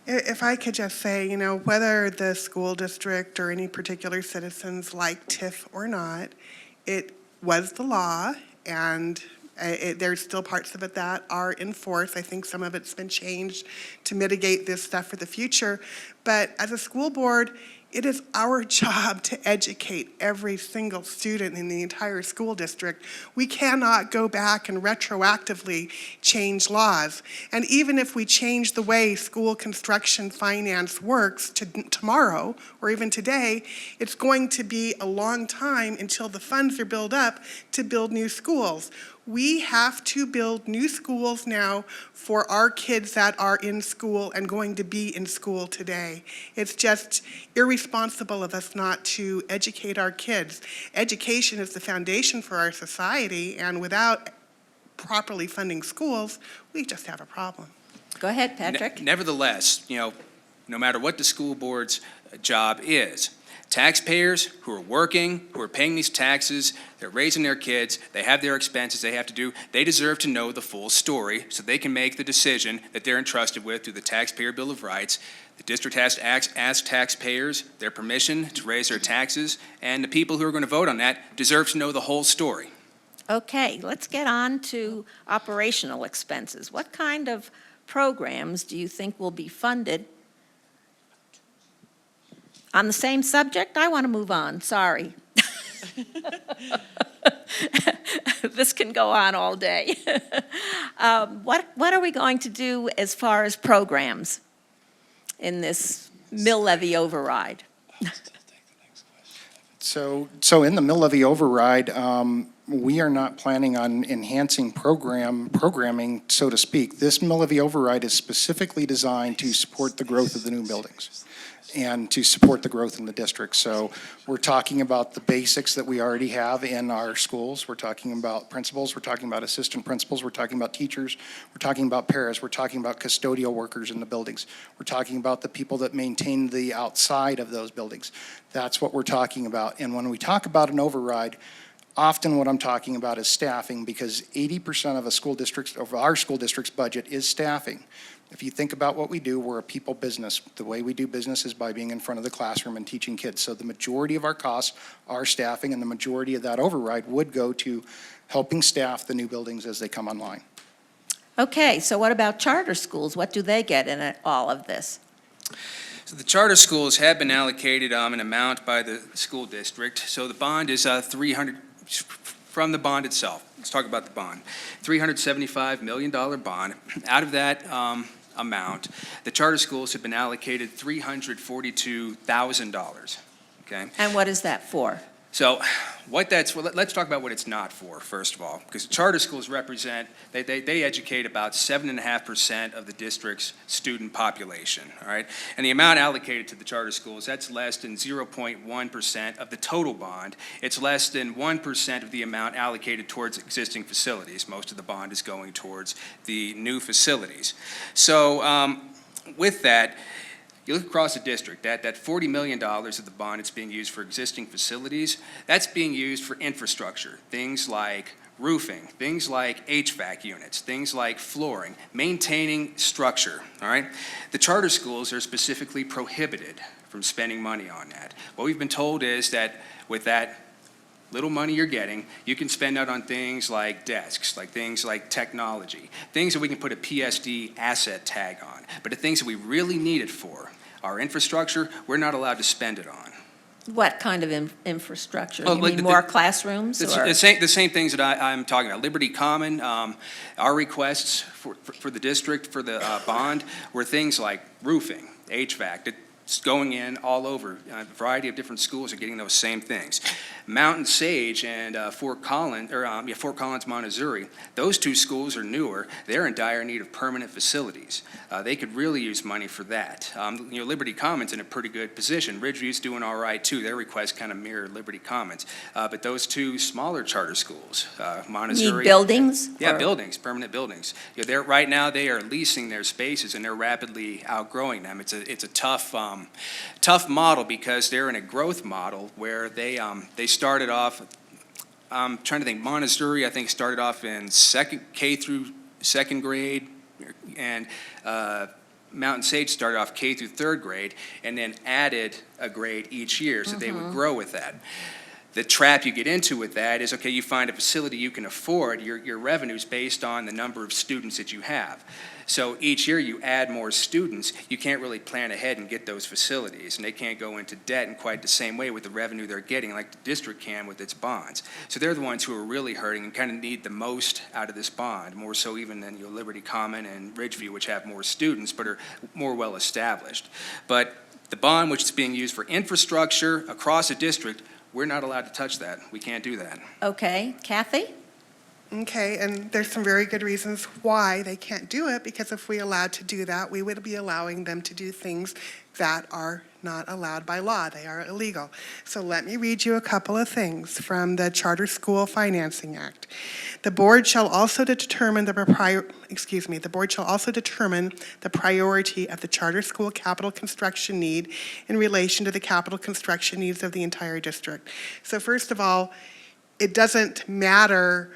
If I could just say, you know, whether the school district or any particular citizens like TIF or not, it was the law, and there's still parts of it that are in force. I think some of it's been changed to mitigate this stuff for the future. But as a school board, it is our job to educate every single student in the entire school district. We cannot go back and retroactively change laws. And even if we change the way school construction finance works tomorrow or even today, it's going to be a long time until the funds are built up to build new schools. We have to build new schools now for our kids that are in school and going to be in school today. It's just irresponsible of us not to educate our kids. Education is the foundation for our society, and without properly funding schools, we just have a problem. Go ahead, Patrick. Nevertheless, you know, no matter what the school board's job is, taxpayers who are working, who are paying these taxes, they're raising their kids, they have their expenses they have to do, they deserve to know the full story so they can make the decision that they're entrusted with through the Taxpayer Bill of Rights. The district has to ask taxpayers their permission to raise their taxes, and the people who are going to vote on that deserve to know the whole story. Okay, let's get on to operational expenses. What kind of programs do you think will be funded? On the same subject, I want to move on, sorry. This can go on all day. What are we going to do as far as programs in this mill levy override? So in the mill levy override, we are not planning on enhancing programming, so to speak. This mill levy override is specifically designed to support the growth of the new buildings and to support the growth in the district. So we're talking about the basics that we already have in our schools. We're talking about principals. We're talking about assistant principals. We're talking about teachers. We're talking about paras. We're talking about custodial workers in the buildings. We're talking about the people that maintain the outside of those buildings. That's what we're talking about. And when we talk about an override, often what I'm talking about is staffing, because 80% of our school district's budget is staffing. If you think about what we do, we're a people business. The way we do business is by being in front of the classroom and teaching kids. So the majority of our costs are staffing, and the majority of that override would go to helping staff the new buildings as they come online. Okay, so what about charter schools? What do they get in all of this? So the charter schools have been allocated an amount by the school district. So the bond is $300 from the bond itself. Let's talk about the bond. $375 million bond. Out of that amount, the charter schools have been allocated $342,000. Okay. And what is that for? So let's talk about what it's not for, first of all, because charter schools represent, they educate about 7.5% of the district's student population, all right? And the amount allocated to the charter schools, that's less than 0.1% of the total bond. It's less than 1% of the amount allocated towards existing facilities. Most of the bond is going towards the new facilities. So with that, you look across the district, that $40 million of the bond that's being used for existing facilities, that's being used for infrastructure, things like roofing, things like HVAC units, things like flooring, maintaining structure, all right? The charter schools are specifically prohibited from spending money on that. What we've been told is that with that little money you're getting, you can spend out on things like desks, like things like technology, things that we can put a PSD asset tag on. But the things that we really need it for, our infrastructure, we're not allowed to spend it on. What kind of infrastructure? Well, You like mean the- more classrooms? It's or- the same things that I'm talking about. Liberty Common, our requests for the district, for the bond, were things like roofing, HVAC, It's going in all over. A variety of different schools are getting those same things. Mountain Sage and Fort Collins, Montezuri, those two schools are newer. They're in dire need of permanent facilities. They could really use money for that. Liberty Commons in a pretty good position. Ridgeview's doing all right too. Their requests kind of mirror Liberty Commons. But those two smaller charter schools, Montezuri. Need buildings? Yeah, or- buildings, permanent buildings. Right now they are leasing their spaces and they're rapidly outgrowing them. It's a tough model because they're in a growth model where they started off. I'm trying to think. Montessori, I think, started off in K through second grade, and Mountain Sage started off K through third grade, and then added a grade each year, so they would grow with that. The trap you get into with that is, okay, you find a facility you can afford, your revenue's based on the number of students that you have. So each year you add more students, you can't really plan ahead and get those facilities, and they can't go into debt in quite the same way with the revenue they're getting like the district can with its bonds. So they're the ones who are really hurting and kind of need the most out of this bond, more so even than Liberty Common and Ridgeview, which have more students but are more well established. But the bond, which is being used for infrastructure across a district, we're not allowed to touch that. We can't do that. Okay, Kathy? Okay, and there's some very good reasons why they can't do it, because if we allowed to do that, we would be allowing them to do things that are not allowed by law. They are illegal. So let me read you a couple of things from the Charter School Financing Act. The board shall also determine the priority of the charter school capital construction need in relation to the capital construction needs of the entire district. So first of all, it doesn't matter.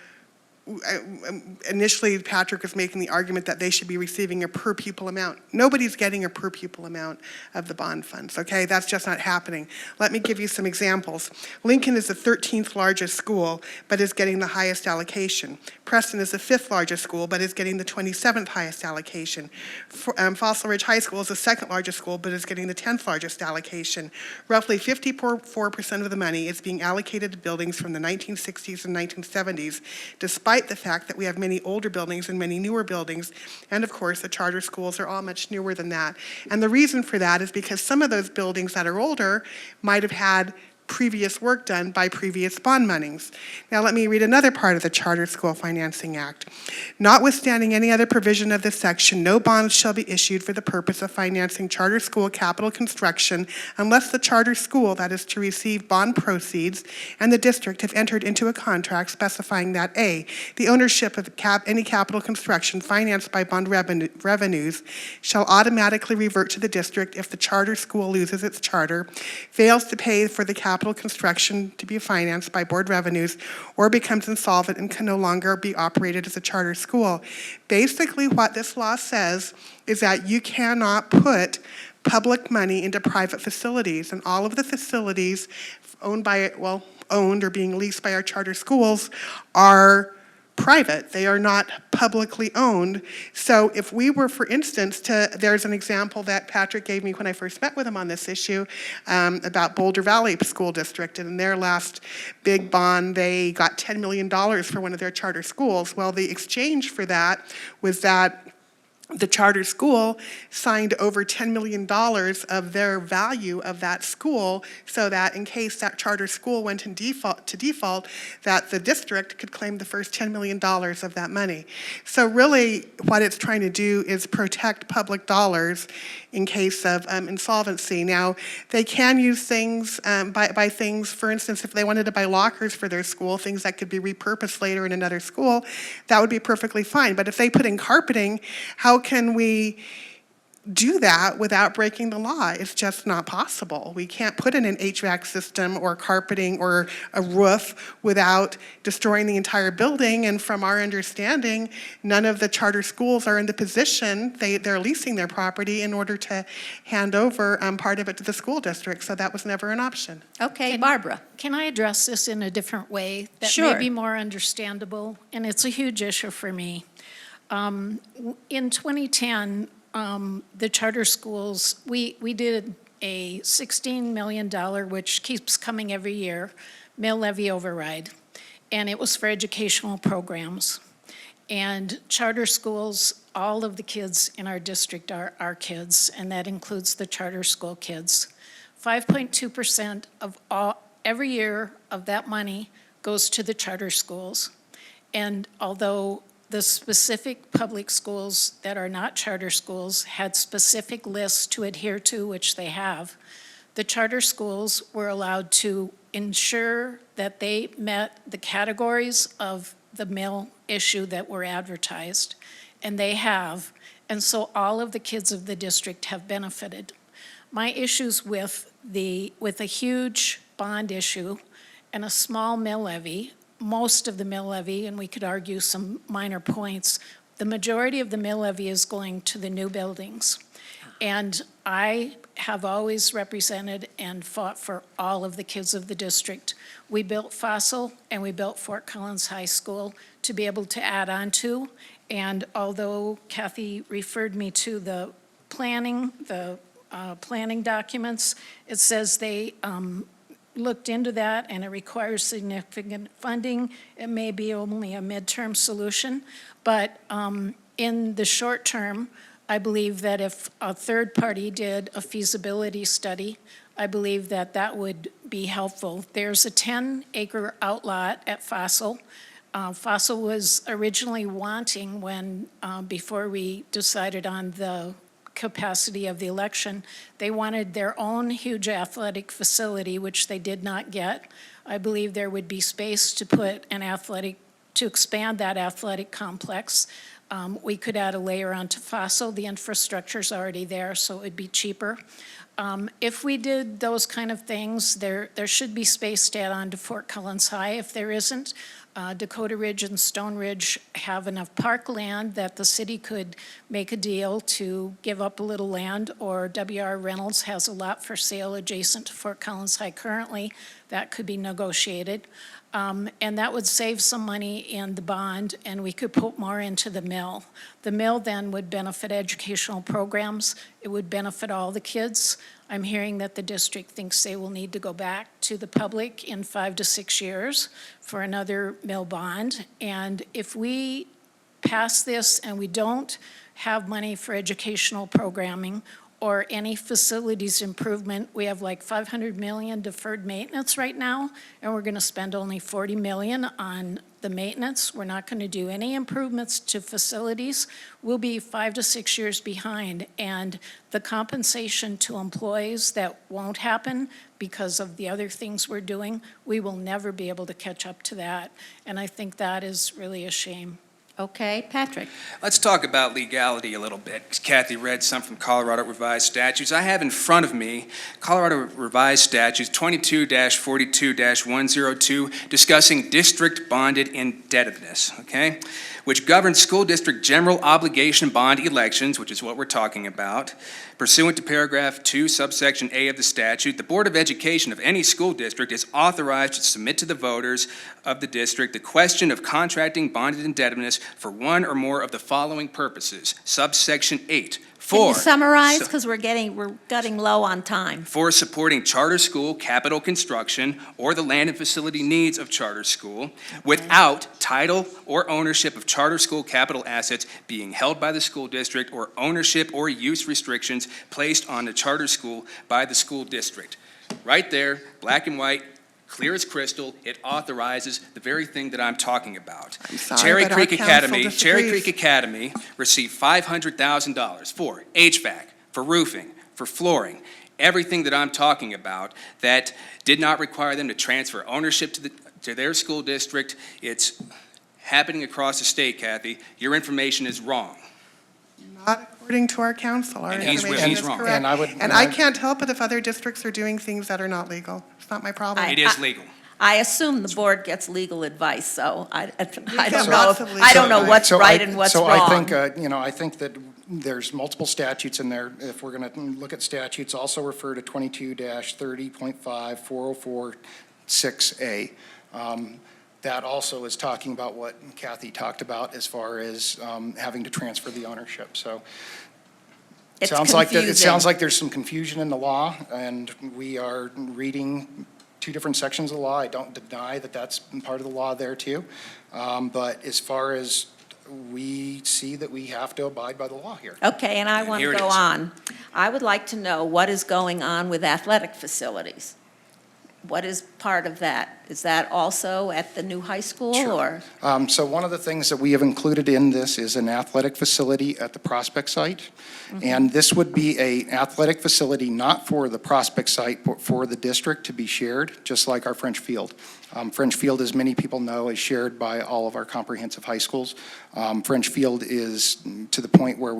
Initially, Patrick was making the argument that they should be receiving a per pupil amount. Nobody's getting a per pupil amount of the bond funds, okay? That's just not happening. Let me give you some examples. Lincoln is the 13th largest school, but is getting the highest allocation. Preston is the 5th largest school, but is getting the 27th highest allocation. Fossil Ridge High School is the 2nd largest school, but is getting the 10th largest allocation. Roughly 54% of the money is being allocated to buildings from the 1960s and 1970s, despite the fact that we have many older buildings and many newer buildings, and of course the charter schools are all much newer than that. And the reason for that is because some of those buildings that are older might have had previous work done by previous bond monies. Now let me read another part of the Charter School Financing Act. Notwithstanding any other provision of this section, no bonds shall be issued for the purpose of financing charter school capital construction unless the charter school that is to receive bond proceeds and the district have entered into a contract specifying that A, the ownership of any capital construction financed by bond revenues shall automatically revert to the district if the charter school loses its charter, fails to pay for the capital construction to be financed by board revenues, or becomes insolvent and can no longer be operated as a charter school. Basically, what this law says is that you cannot put public money into private facilities, and all of the facilities owned or being leased by our charter schools are private. They are not publicly owned. So if we were, for instance, there's an example that Patrick gave me when I first met with him on this issue about Boulder Valley School District. And in their last big bond, they got $10 million for one of their charter schools. Well, the exchange for that was that the charter school signed over $10 million of their value of that school, so that in case that charter school went in default, that the district could claim the first $10 million of that money. So really what it's trying to do is protect public dollars in case of insolvency. Now, they can use things, buy things, for instance, if they wanted to buy lockers for their school, things that could be repurposed later in another school, that would be perfectly fine. But if they put in carpeting, how can we do that without breaking the law? It's just not possible. We can't put in an HVAC system or carpeting or a roof without destroying the entire building. And from our understanding, none of the charter schools are in the position, they're leasing their property in order to hand over part of it to the school district. So that was never an option. Okay, Barbara. Can I address this in a different way that Sure. may be more understandable? And it's a huge issue for me. In 2010, the charter schools, we did a $16 million, which keeps coming every year, mill levy override, and it was for educational programs. And charter schools, all of the kids in our district are our kids, and that includes the charter school kids. 5.2% of every year of that money goes to the charter schools. And although the specific public schools that are not charter schools had specific lists to adhere to, which they have, the charter schools were allowed to ensure that they met the categories of the mill issue that were advertised, and they have. And so all of the kids of the district have benefited. My issues with a huge bond issue and a small mill levy, most of the mill levy, and we could argue some minor points, the majority of the mill levy is going to the new buildings. And I have always represented and fought for all of the kids of the district. We built Fossil and we built Fort Collins High School to be able to add on to. And although Cathy referred me to the planning documents, it says they looked into that and it requires significant funding. It may be only a midterm solution, but in the short term, I believe that if a third party did a feasibility study, I believe that that would be helpful. There's a 10-acre outlot at Fossil. Fossil was originally wanting when, before we decided on the capacity of the election, they wanted their own huge athletic facility, which they did not get. I believe there would be space to put to expand that athletic complex. We could add a layer onto Fossil. The infrastructure's already there, so it would be cheaper. If we did those kind of things, there should be space to add on to Fort Collins High. If there isn't, Dakota Ridge and Stone Ridge have enough parkland that the city could make a deal to give up a little land, or W.R. Reynolds has a lot for sale adjacent to Fort Collins High currently. That could be negotiated. And that would save some money in the bond, and we could put more into the mill. The mill then would benefit educational programs. It would benefit all the kids. I'm hearing that the district thinks they will need to go back to the public in 5 to 6 years for another mill bond. And if we pass this and we don't have money for educational programming or any facilities improvement, we have like $500 million deferred maintenance right now, and we're gonna spend only $40 million on the maintenance. We're not gonna do any improvements to facilities. We'll be 5 to 6 years behind, and the compensation to employees that won't happen because of the other things we're doing, we will never be able to catch up to that, and I think that is really a shame. Okay, Patrick. Let's talk about legality a little bit. Cathy read some from Colorado Revised Statutes. I have in front of me Colorado Revised Statutes 22-42-102 discussing district bonded indebtedness, okay, which governs school district general obligation bond elections, which is what we're talking about. Pursuant to paragraph 2, subsection A of the statute, the Board of Education of any school district is authorized to submit to the voters of the district the question of contracting bonded indebtedness for one or more of the following purposes. Subsection 8. Can you summarize, because we're getting low on time. For supporting charter school capital construction or the land and facility needs of charter school without title or ownership of charter school capital assets being held by the school district or ownership or use restrictions placed on the charter school by the school district. Right there, black and white, clear as crystal, it authorizes the very thing that I'm talking about. I'm sorry, but our council disagrees. Cherry Creek Academy received $500,000 for HVAC, for roofing, for flooring, everything that I'm talking about that did not require them to transfer ownership to their school district. It's happening across the state, Cathy. Your information is wrong. Not according to our council. Our And he's information is wrong. correct. And I can't help it if other districts are doing things that are not legal. It's not my problem. It is legal. I assume the board gets legal advice, so I get don't lots of legal I don't know advice. what's right and what's wrong. So I think, I think that there's multiple statutes in there. If we're going to look at statutes, also refer to 22-30.5, 404-6A. That also is talking about what Cathy talked about as far as having to transfer the ownership. So It's it confusing. sounds like there's some confusion in the law, and we are reading two different sections of the law. I don't deny that that's part of the law there too. But as far as we see that we have to abide by the law here. Okay, and I And want here to it go is. on. I would like to know what is going on with athletic facilities. What is part of that? Is that also at the new high school, Sure. or? So one of the things that we have included in this is an athletic facility at the Prospect site. And this would be an athletic facility not for the Prospect site, but for the district to be shared, just like our French Field. French Field, as many people know, is shared by all of our comprehensive high schools. French Field is to the point where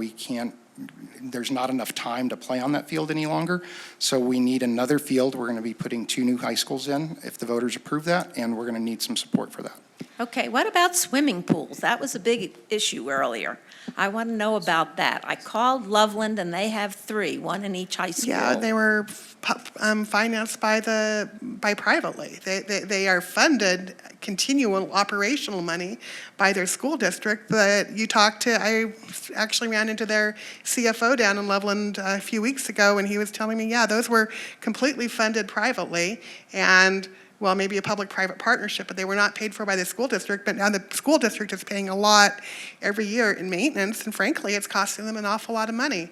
there's not enough time to play on that field any longer. So we need another field. We're going to be putting 2 new high schools in, if the voters approve that, and we're going to need some support for that. Okay, what about swimming pools? That was a big issue earlier. I want to know about that. I called Loveland, and they have 3, 1 in each high school. Yeah, they were financed by privately. They are funded continual operational money by their school district, but I actually ran into their CFO down in Loveland a few weeks ago, and he was telling me, yeah, those were completely funded privately, and well, maybe a public-private partnership, but they were not paid for by the school district. But now the school district is paying a lot every year in maintenance, and frankly, it's costing them an awful lot of money.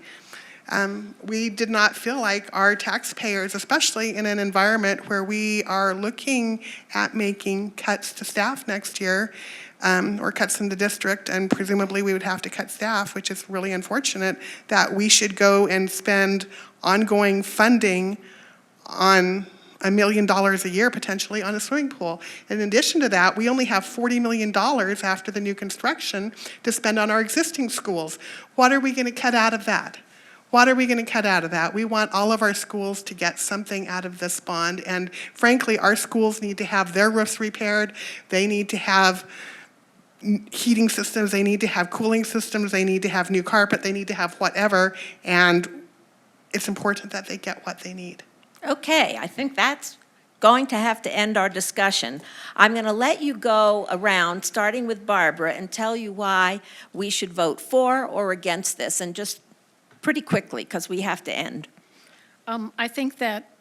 We did not feel like our taxpayers, especially in an environment where we are looking at making cuts to staff next year, or cuts in the district, and presumably we would have to cut staff, which is really unfortunate, that we should go and spend ongoing funding on $1 million a year potentially on a swimming pool. In addition to that, we only have $40 million after the new construction to spend on our existing schools. What are we going to cut out of that? What are we going to cut out of that? We want all of our schools to get something out of this bond, and frankly, our schools need to have their roofs repaired. They need to have heating systems, they need to have cooling systems, they need to have new carpet, they need to have whatever, and it's important that they get what they need. Okay, I think that's going to have to end our discussion. I'm going to let you go around, starting with Barbara, and tell you why we should vote for or against this, and just pretty quickly, because we have to end. I think that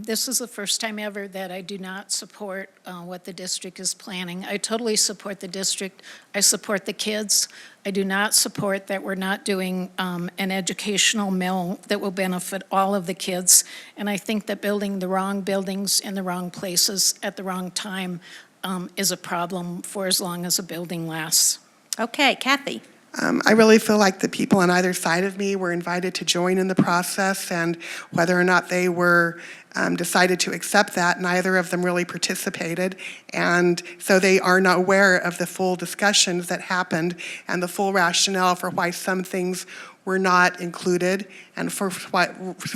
this is the first time ever that I do not support what the district is planning. I totally support the district. I support the kids. I do not support that we're not doing an educational mill that will benefit all of the kids. And I think that building the wrong buildings in the wrong places at the wrong time is a problem for as long as a building lasts. Okay, Cathy. I really feel like the people on either side of me were invited to join in the process, and whether or not they were decided to accept that, neither of them really participated, and so they are not aware of the full discussions that happened and the full rationale for why some things were not included and for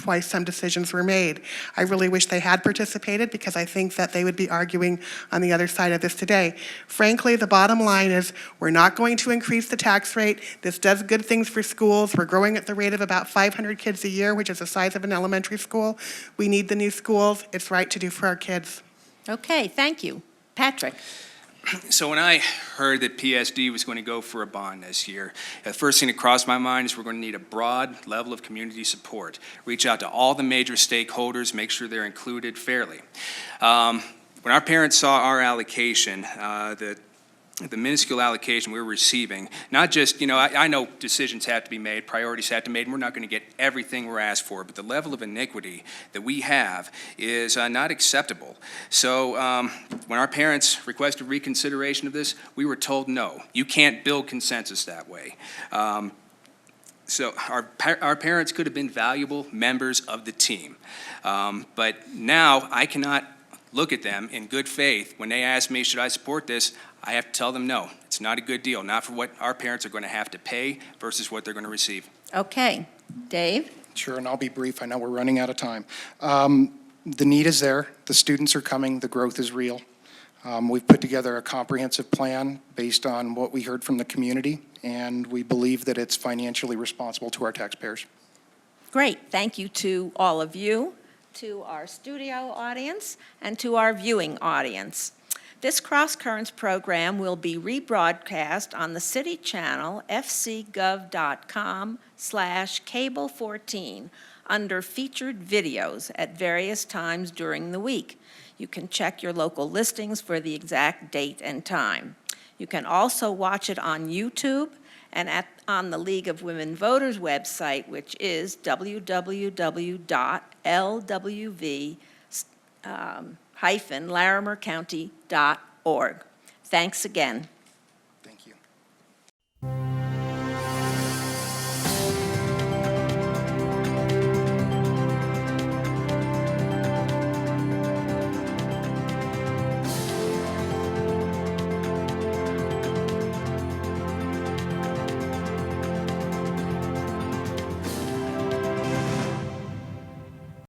why some decisions were made. I really wish they had participated, because I think that they would be arguing on the other side of this today. Frankly, the bottom line is we're not going to increase the tax rate. This does good things for schools. We're growing at the rate of about 500 kids a year, which is the size of an elementary school. We need the new schools. It's right to do for our kids. Okay, thank you. Patrick. So when I heard that PSD was going to go for a bond this year, the first thing that crossed my mind is we're going to need a broad level of community support. Reach out to all the major stakeholders, make sure they're included fairly. When our parents saw our allocation, the minuscule allocation we were receiving, not just, I know decisions have to be made, priorities have to be made, and we're not going to get everything we're asked for, but the level of iniquity that we have is not acceptable. So when our parents requested reconsideration of this, we were told, no, you can't build consensus that way. So our parents could have been valuable members of the team. But now I cannot look at them in good faith when they ask me, should I support this? I have to tell them no. It's not a good deal, not for what our parents are going to have to pay versus what they're going to receive. Okay, Dave? Sure, and I'll be brief. I know we're running out of time. The need is there. The students are coming. The growth is real. We've put together a comprehensive plan based on what we heard from the community, and we believe that it's financially responsible to our taxpayers. Great. Thank you to all of you, to our studio audience, and to our viewing audience. This CrossCurrents program will be rebroadcast on the city channel fcgov.com/cable14 under featured videos at various times during the week. You can check your local listings for the exact date and time. You can also watch it on YouTube and on the League of Women Voters website, which is www.lwv-larimercounty.org. Thanks again.